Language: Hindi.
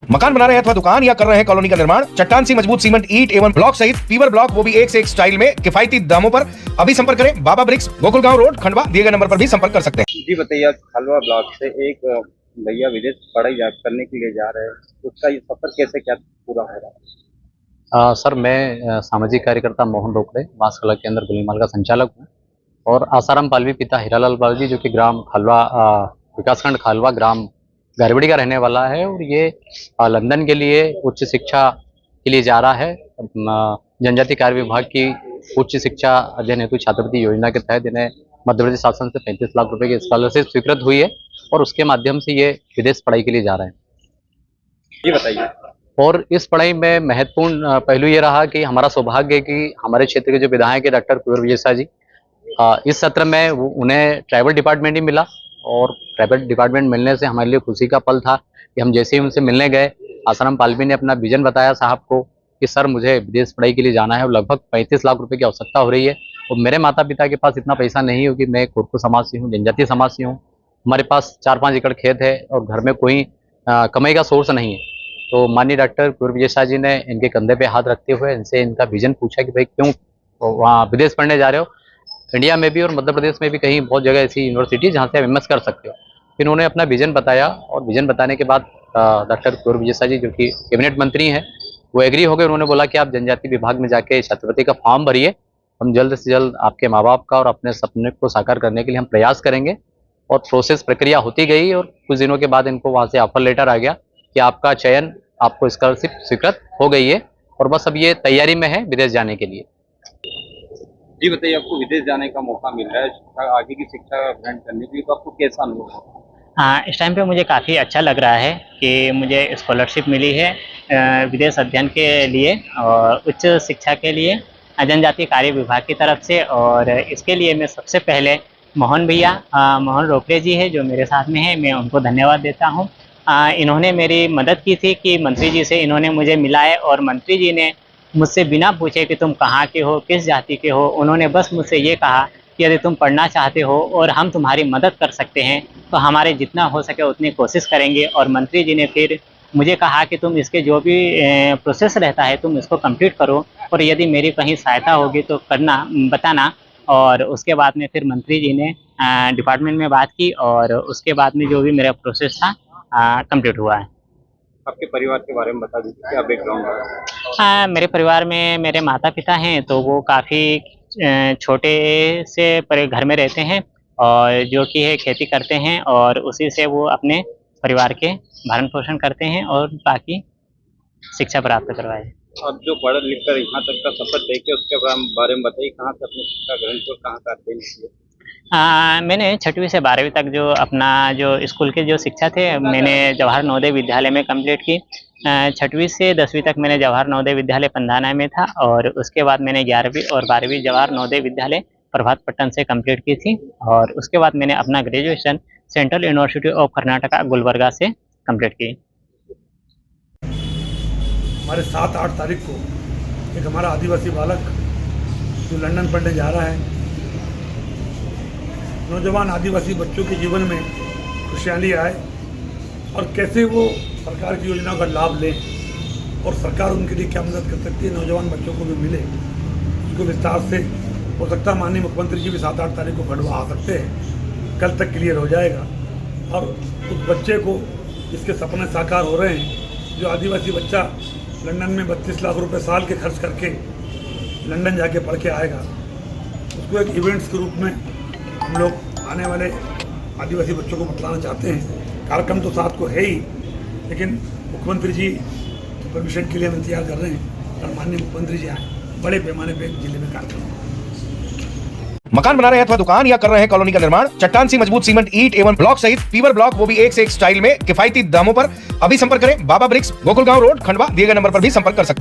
मकान बना रहे हैं अथवा दुकान या कर रहे हैं कॉलोनी का निर्माण, चट्टान सी मजबूत सीमेंट, ईंट एवं ब्लॉक सहित पीवर ब्लॉक, वो भी एक से एक स्टाइल में किफायती दामों पर अभी संपर्क करें। बाबा ब्रिक्स, गोकुलगांव रोड, खंडवा। दिए गए नंबर पर भी संपर्क कर सकते हैं। जी बताइए, खलवा ब्लॉक से एक भैया विदेश पढ़ाई करने के लिए जा रहे हैं, उसका ये सफर कैसे क्या पूरा हो रहा है? सर, मैं सामाजिक कार्यकर्ता मोहन रोकड़े वास कला केंद्र गुलीमाल का संचालक हूँ और आसाराम पालवी पिता हीरालाल पालवी जो कि ग्राम खलवा विकासखंड खालवा ग्राम गारबड़ी का रहने वाला है और ये लंदन के लिए उच्च शिक्षा के लिए जा रहा है। जनजातीय कार्य विभाग की उच्च शिक्षा अध्ययन हेतु छात्रवृत्ति योजना के तहत इन्हें मध्य प्रदेश शासन से 35 लाख रुपए की स्कॉलरशिप स्वीकृत हुई है और उसके माध्यम से ये विदेश पढ़ाई के लिए जा रहे हैं। ये बताइए। और इस पढ़ाई में महत्वपूर्ण पहलू ये रहा कि हमारा सौभाग्य है कि हमारे क्षेत्र के जो विधायक है डॉक्टर कुंवर विजय शाह जी, इस सत्र में उन्हें ट्राइबल डिपार्टमेंट ही मिला और ट्राइबल डिपार्टमेंट मिलने से हमारे लिए खुशी का पल था कि हम जैसे ही उनसे मिलने गए, आसाराम पालवी ने अपना विजन बताया साहब को कि सर मुझे विदेश पढ़ाई के लिए जाना है और लगभग 35 लाख रुपए की आवश्यकता हो रही है और मेरे माता पिता के पास इतना पैसा नहीं है कि मैं खुरकू समाज से हूँ, जनजातीय समाज से हूँ। हमारे पास 4-5 एकड़ खेत है और घर में कोई कमाई का सोर्स नहीं है। तो माननीय डॉक्टर कुंवर विजय शाह जी ने इनके कंधे पे हाथ रखते हुए इनसे इनका विजन पूछा कि भाई क्यों वहाँ विदेश पढ़ने जा रहे हो, इंडिया में भी और मध्य प्रदेश में भी कहीं बहुत जगह ऐसी यूनिवर्सिटी जहाँ से आप एमएस कर सकते हो। फिर उन्होंने अपना विजन बताया और विजन बताने के बाद डॉक्टर कुंवर विजय शाह जी जो कि कैबिनेट मंत्री हैं वो एग्री हो गए। उन्होंने बोला कि आप जनजातीय विभाग में जाके छात्रवृत्ति का फॉर्म भरिए, हम जल्द से जल्द आपके माँ बाप का और अपने सपने को साकार करने के लिए हम प्रयास करेंगे। और प्रोसेस प्रक्रिया होती गई और कुछ दिनों के बाद इनको वहाँ से ऑफर लेटर आ गया कि आपका चयन, आपको स्कॉलरशिप स्वीकृत हो गई है और बस अब ये तैयारी में है विदेश जाने के लिए। जी बताइए, आपको विदेश जाने का मौका मिल रहा है आगे की शिक्षा ग्रहण करने के लिए, तो आपको कैसा अनुभव है? इस टाइम पे मुझे काफ़ी अच्छा लग रहा है कि मुझे स्कॉलरशिप मिली है विदेश अध्ययन के लिए और उच्च शिक्षा के लिए जनजातीय कार्य विभाग की तरफ से। और इसके लिए मैं सबसे पहले मोहन रोकड़े जी है जो मेरे साथ में है, मैं उनको धन्यवाद देता हूँ। इन्होंने मेरी मदद की थी कि मंत्री जी से इन्होंने मुझे मिलाए और मंत्री जी ने मुझसे बिना पूछे कि तुम कहाँ के हो, किस जाति के हो, उन्होंने बस मुझसे ये कहा कि यदि तुम पढ़ना चाहते हो और हम तुम्हारी मदद कर सकते हैं तो हमारे जितना हो सके उतनी कोशिश करेंगे। और मंत्री जी ने फिर मुझे कहा कि तुम इसके जो भी प्रोसेस रहता है तुम इसको कंप्लीट करो और यदि मेरी कहीं सहायता होगी तो करना, बताना। और उसके बाद में फिर मंत्री जी ने डिपार्टमेंट में बात की और उसके बाद में जो भी मेरा प्रोसेस था कंप्लीट हुआ है। आपके परिवार के बारे में बता दीजिए, क्या बैकग्राउंड है? मेरे परिवार में मेरे माता पिता हैं तो वो काफ़ी छोटे से घर में रहते हैं और जो कि है खेती करते हैं और उसी से वो अपने परिवार के भरण पोषण करते हैं और बाकी शिक्षा प्राप्त करवाए। अब जो पढ़ लिख कर यहाँ तक का सफर तय किया उसके बारे में बताइए, कहाँ से अपनी शिक्षा ग्रहण की और कहाँ का अध्ययन किया? मैंने 6वीं से 12वीं तक जो अपना जो स्कूल के जो शिक्षा थे मैंने जवाहर नवोदय विद्यालय में कंप्लीट की। 6वीं से 10वीं तक मैंने जवाहर नवोदय विद्यालय पंधाना में था और उसके बाद मैंने 11वीं और 12वीं जवाहर नवोदय विद्यालय प्रभात पट्टन से कंप्लीट की थी। और उसके बाद मैंने अपना graduation central university of Karnataka Gulbarga से कंप्लीट की। हमारे 7-8 तारीख को एक हमारा आदिवासी बालक जो लंदन पढ़ने जा रहा है, नौजवान आदिवासी बच्चों के जीवन में खुशहाली आए और कैसे वो सरकार की योजनाओं का लाभ लें और सरकार उनके लिए क्या मदद कर सकती है, नौजवान बच्चों को भी मिले, उसको विस्तार से हो सकता है। माननीय मुख्यमंत्री जी भी 7-8 तारीख को खंडवा आ सकते हैं, कल तक क्लियर हो जाएगा। और उस बच्चे को जिसके सपने साकार हो रहे हैं, जो आदिवासी बच्चा लंदन में 32 लाख रुपए साल के खर्च करके लंदन जाके पढ़ के आएगा, उसको एक इवेंट्स के रूप में हम लोग आने वाले आदिवासी बच्चों को बतलाना चाहते हैं। कार्यक्रम तो 7 को है ही, लेकिन मुख्यमंत्री जी परमिशन के लिए हम इंतजार कर रहे हैं और माननीय मुख्यमंत्री जी आए, बड़े पैमाने पर जिले में कार्यक्रम। मकान बना रहे हैं अथवा दुकान या कर रहे हैं कॉलोनी का निर्माण, चट्टान सी मजबूत सीमेंट, ईंट एवं ब्लॉक सहित पीवर ब्लॉक, वो भी एक से एक स्टाइल में किफायती दामों पर अभी संपर्क करें। बाबा ब्रिक्स, गोकुलगांव रोड, खंडवा। दिए गए नंबर पर भी संपर्क कर सकते हैं।